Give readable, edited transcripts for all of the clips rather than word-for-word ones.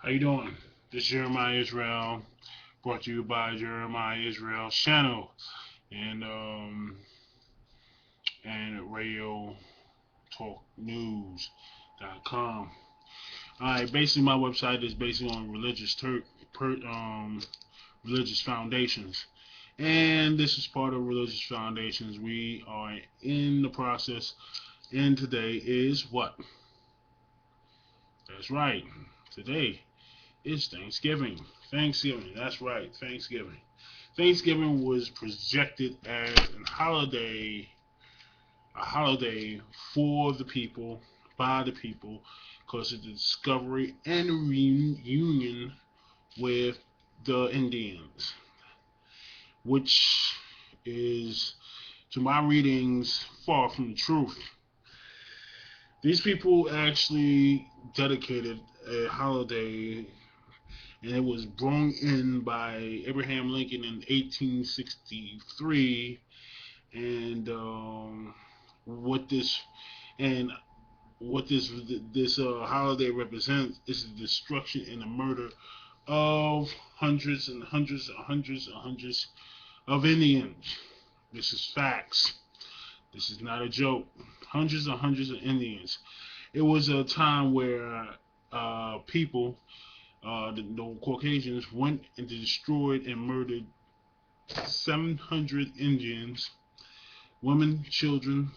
How you doing? This is Jeremiah Israel, brought to you by Jeremiah Israel channel and radio talk news.com. Alright, basically my website is based on religious foundations. And this is part of religious foundations. We are in the process, and today is what? That's right. Today is Thanksgiving. Thanksgiving, that's right, Thanksgiving. Thanksgiving was projected as a holiday for the people, by the people, because of the discovery and reunion with the Indians, which is, to my readings, far from the truth. These people actually dedicated a holiday, and it was brought in by Abraham Lincoln in 1863. And what this and what this holiday represents is the destruction and the murder of hundreds and hundreds and hundreds and hundreds of Indians. This is facts. This is not a joke. Hundreds and hundreds of Indians. It was a time where people, the Caucasians, went and destroyed and murdered 700 Indians, women, children,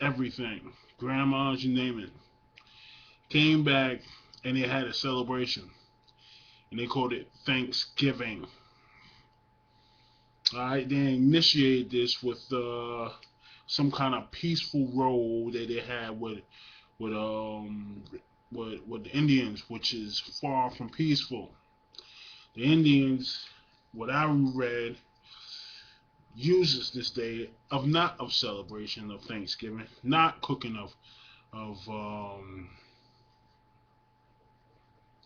everything, grandmas, you name it. Came back and they had a celebration, and they called it Thanksgiving. All right, they initiated this with some kind of peaceful role that they had with um with the Indians, which is far from peaceful. The Indians, what I read, uses this day of not of celebration of Thanksgiving, not cooking of um,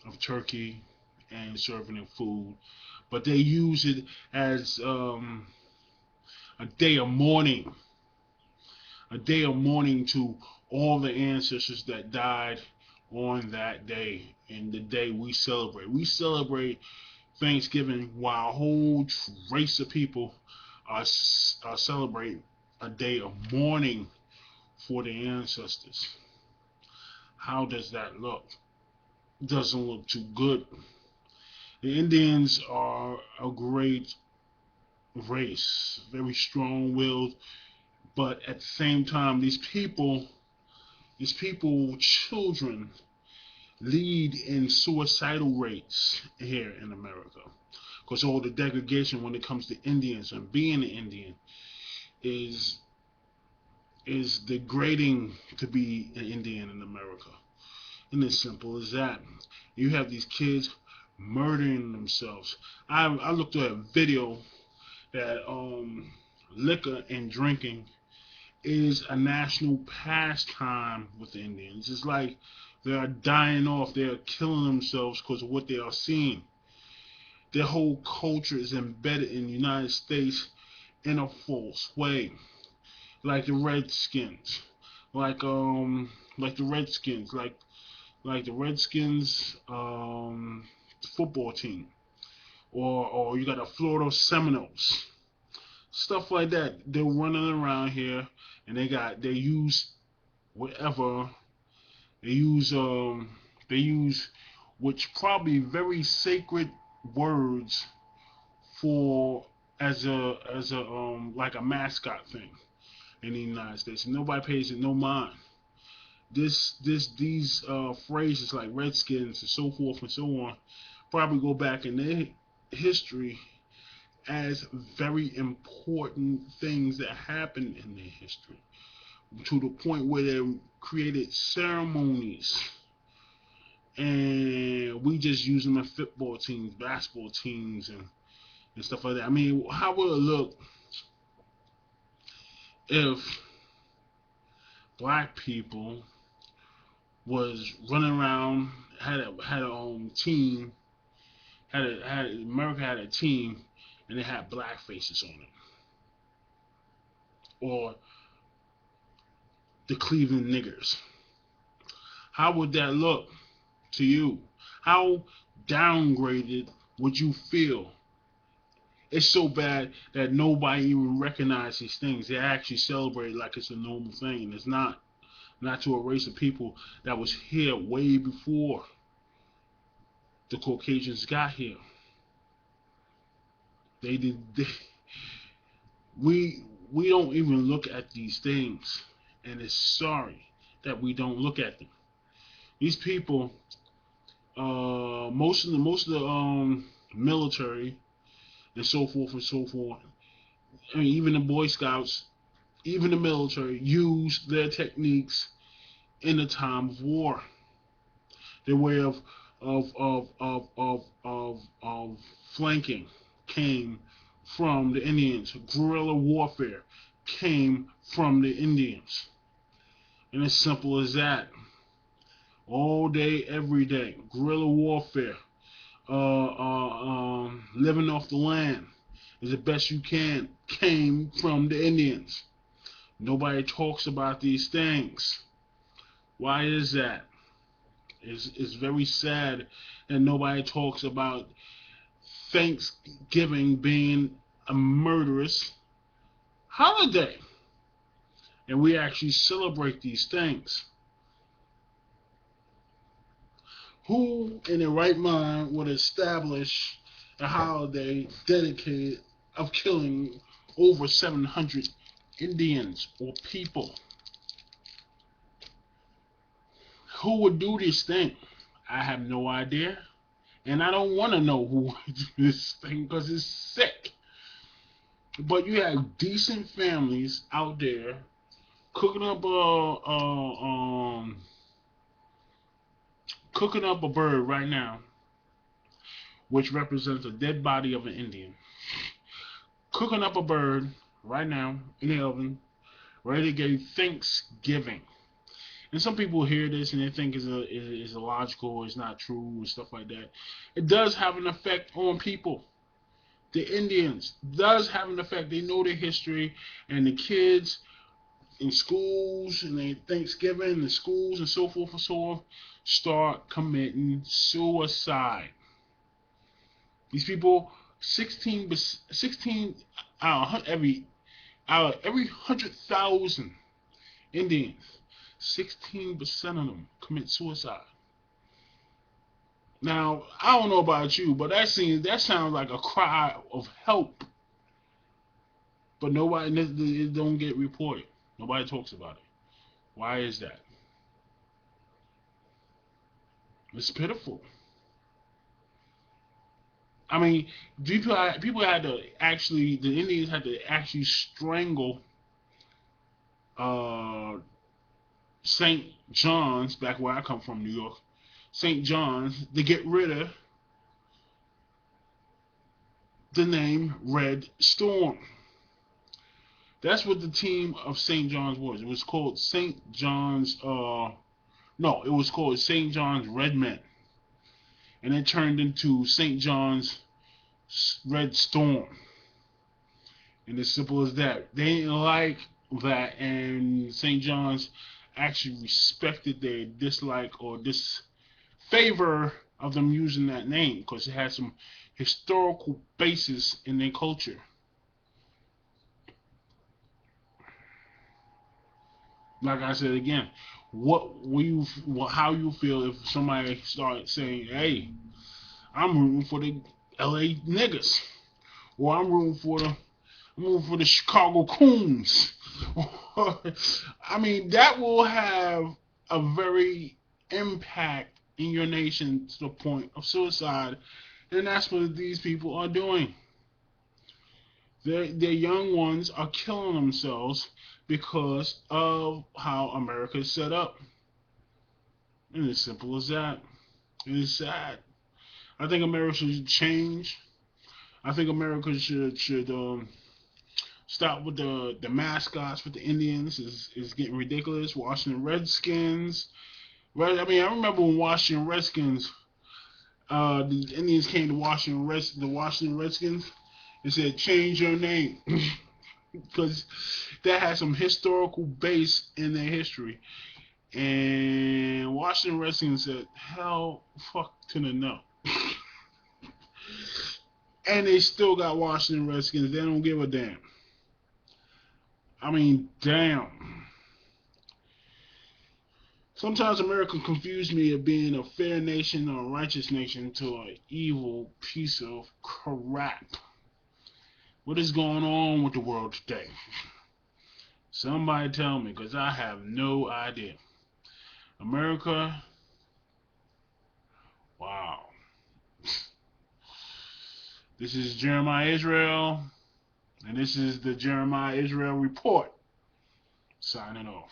of turkey and serving it food, but they use it as a day of mourning, a day of mourning to all the ancestors that died on that day and the day we celebrate. We celebrate Thanksgiving while a whole race of people celebrate a day of mourning for the ancestors. How does that look? Doesn't look too good. The Indians are a great race, very strong-willed, but at the same time, these people, children, lead in suicidal rates here in America. Because all the degradation when it comes to Indians and being an Indian is degrading to be an Indian in America. And as simple as that. You have these kids murdering themselves. I looked at a video that liquor and drinking is a national pastime with the Indians. It's like they are dying off, they are killing themselves because of what they are seeing. Their whole culture is embedded in the United States in a false way. Like the Redskins. Like like the Redskins, like the Redskins football team. Or you got the Florida Seminoles. Stuff like that. They're running around here and they use whatever they use they use which probably very sacred words for as a like a mascot thing in the United States. And nobody pays it no mind. These phrases like Redskins and so forth and so on probably go back in their history as very important things that happened in their history, to the point where they created ceremonies, and we just use them in football teams, basketball teams, and stuff like that. I mean, how would it look if black people was running around, had a team, had America had a team, and they had black faces on it, or the Cleveland niggers? How would that look to you? How downgraded would you feel? It's so bad that nobody even recognizes these things. They actually celebrate like it's a normal thing, and it's not. Not to erase the people that was here way before the Caucasians got here. They did. We don't even look at these things, and it's sorry that we don't look at them. These people, most of the military and so forth and so forth. I mean, even the Boy Scouts, even the military, use their techniques in the time of war. Their way of flanking came from the Indians. Guerrilla warfare came from the Indians. And it's simple as that. All day, every day. Guerrilla warfare. Living off the land as the best you can came from the Indians. Nobody talks about these things. Why is that? It's very sad that nobody talks about Thanksgiving being a murderous holiday. And we actually celebrate these things. Who in their right mind would establish a holiday dedicated of killing over 700 Indians or people? Who would do this thing? I have no idea. And I don't want to know who would do this thing because it's sick. But you have decent families out there cooking up a bird right now, which represents a dead body of an Indian. Cooking up a bird right now in the oven, ready to get Thanksgiving. And some people hear this and they think it's illogical, it's not true, and stuff like that. It does have an effect on people. The Indians does have an effect. They know their history, and the kids in schools and they Thanksgiving in schools and so forth and so on start committing suicide. These people, 16 out of every 100,000 Indians, 16% of them commit suicide. Now, I don't know about you, but that sounds like a cry of help. But it don't get reported. Nobody talks about it. Why is that? It's pitiful. I mean, people had to actually, the Indians had to actually strangle St. John's, back where I come from, New York, St. John's, to get rid of the name Red Storm. That's what the team of St. John's was. It was called St. John's, it was called St. John's Redmen. And it turned into St. John's Red Storm. And as simple as that. They didn't like that, and St. John's actually respected their dislike or disfavor of them using that name because it had some historical basis in their culture. Like I said again, how you feel if somebody starts saying, "Hey, I'm rooting for the L.A. niggas," or I'm rooting for the Chicago Coons. I mean, that will have a very impact in your nation to the point of suicide, and that's what these people are doing. Their young ones are killing themselves because of how America is set up. And it's simple as that. It is sad. I think America should change. I think America should stop with the mascots with the Indians. Is getting ridiculous. Washington Redskins. Right? I mean, I remember when Washington Redskins, the Indians came to the Washington Redskins and said, change your name. Because that has some historical base in their history. And Washington Redskins said, hell fuck to the no. And they still got Washington Redskins. They don't give a damn. I mean, damn. Sometimes America confused me of being a fair nation or a righteous nation to an evil piece of crap. What is going on with the world today? Somebody tell me, because I have no idea. America, wow. This is Jeremiah Israel, and this is the Jeremiah Israel Report. Signing off.